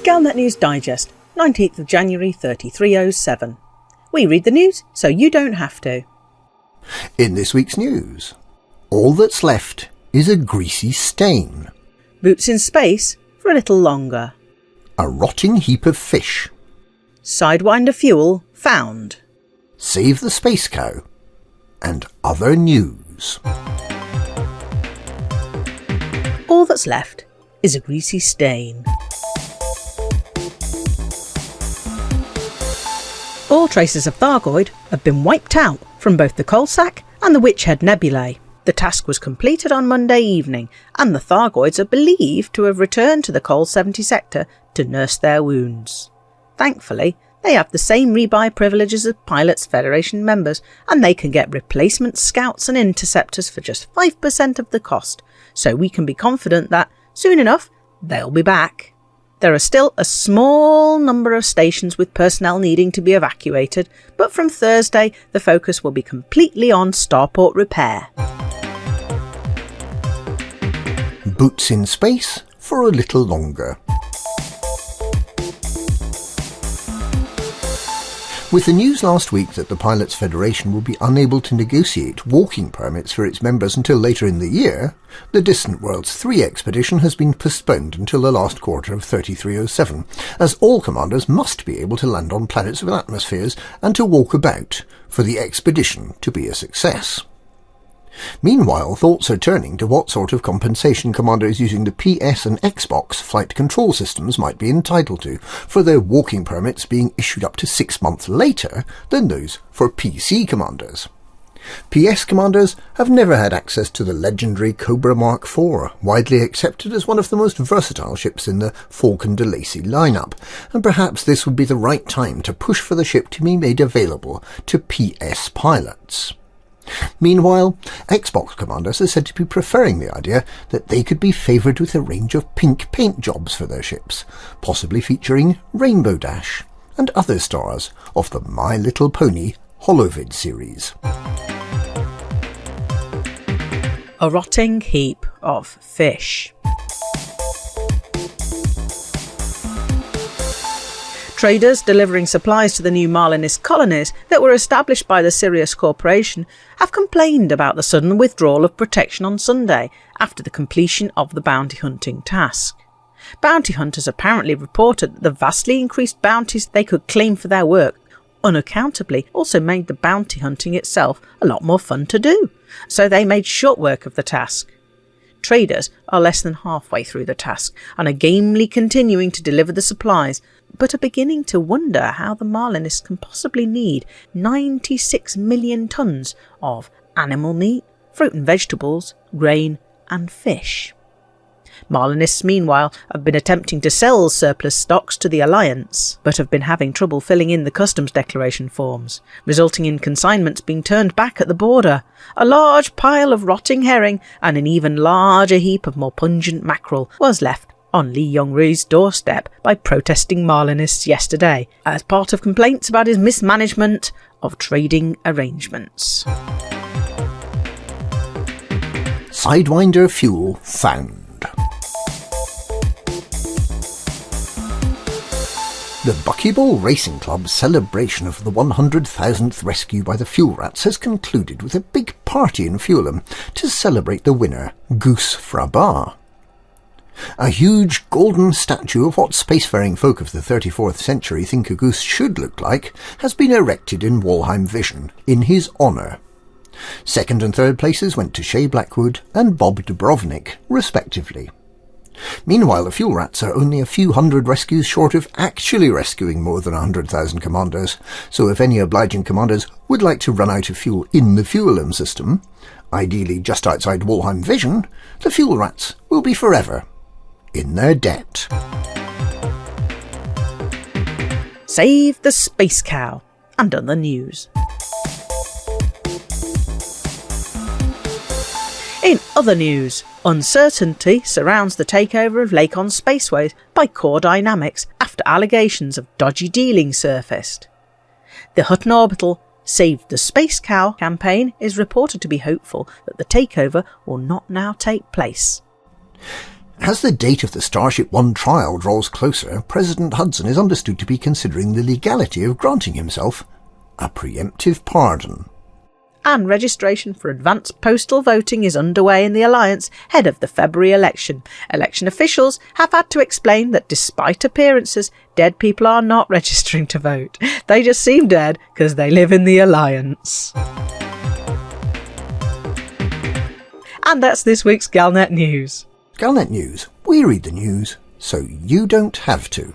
Galnet News Digest, 19th of January 3307. We read the news so you don't have to. In this week's news, all that's left is a greasy stain. Boots in space for a little longer. A rotting heap of fish. Sidewinder fuel found. Save the space cow. And other news. All that's left is a greasy stain. All traces of Thyroid have been wiped out from both the Coalsack and the Witchhead nebulae. The task was completed on Monday evening, and the Thyroids are believed to have returned to the Coal 70 sector to nurse their wounds. Thankfully, they have the same rebuy privileges as Pilots Federation members, and they can get replacement scouts and interceptors for just 5% of the cost, so we can be confident that, soon enough, they'll be back. There are still a small number of stations with personnel needing to be evacuated, but from Thursday the focus will be completely on starport repair. Boots in space for a little longer. With the news last week that the Pilots Federation will be unable to negotiate walking permits for its members until later in the year, the Distant Worlds 3 expedition has been postponed until the last quarter of 3307, as all commanders must be able to land on planets with atmospheres and to walk about for the expedition to be a success. Meanwhile, thoughts are turning to what sort of compensation commanders using the PS and Xbox flight control systems might be entitled to for their walking permits being issued up to 6 months later than those for PC commanders. PS commanders have never had access to the legendary Cobra Mark IV, widely accepted as one of the most versatile ships in the Falcon de Lacy lineup, and perhaps this would be the right time to push for the ship to be made available to PS pilots. Meanwhile, Xbox commanders are said to be preferring the idea that they could be favoured with a range of pink paint jobs for their ships, possibly featuring Rainbow Dash and other stars of the My Little Pony Holovid series. A rotting heap of fish. Traders delivering supplies to the new Marlinist colonies that were established by the Sirius Corporation have complained about the sudden withdrawal of protection on Sunday after the completion of the bounty hunting task. Bounty hunters apparently reported that the vastly increased bounties they could claim for their work unaccountably also made the bounty hunting itself a lot more fun to do, so they made short work of the task. Traders are less than halfway through the task and are gamely continuing to deliver the supplies, but are beginning to wonder how the Marlinists can possibly need 96 million tonnes of animal meat, fruit and vegetables, grain and fish. Marlinists, meanwhile, have been attempting to sell surplus stocks to the Alliance, but have been having trouble filling in the customs declaration forms, resulting in consignments being turned back at the border. A large pile of rotting herring and an even larger heap of more pungent mackerel was left on Li Yongrui's doorstep by protesting Marlinists yesterday, as part of complaints about his mismanagement of trading arrangements. Sidewinder fuel found. The Buckyball Racing Club's celebration of the 100,000th rescue by the Fuel Rats has concluded with a big party in Fulham to celebrate the winner, Goose Frabar. A huge golden statue of what spacefaring folk of the 34th century think a goose should look like has been erected in Walheim Vision in his honour. Second and third places went to Shay Blackwood and Bob Dubrovnik, respectively. Meanwhile, the Fuel Rats are only a few hundred rescues short of actually rescuing more than 100,000 commanders, so if any obliging commanders would like to run out of fuel in the Fulham system, ideally just outside Walheim Vision, the Fuel Rats will be forever in their debt. Save the space cow and other news. In other news, uncertainty surrounds the takeover of Lakon Spaceways by Core Dynamics after allegations of dodgy dealing surfaced. The Hutton Orbital Save the Space Cow campaign is reported to be hopeful that the takeover will not now take place. As the date of the Starship One trial draws closer, President Hudson is understood to be considering the legality of granting himself a preemptive pardon. And registration for advanced postal voting is underway in the Alliance ahead of the February election. Election officials have had to explain that despite appearances, dead people are not registering to vote. They just seem dead because they live in the Alliance. And that's this week's Galnet News. Galnet News. We read the news, so you don't have to.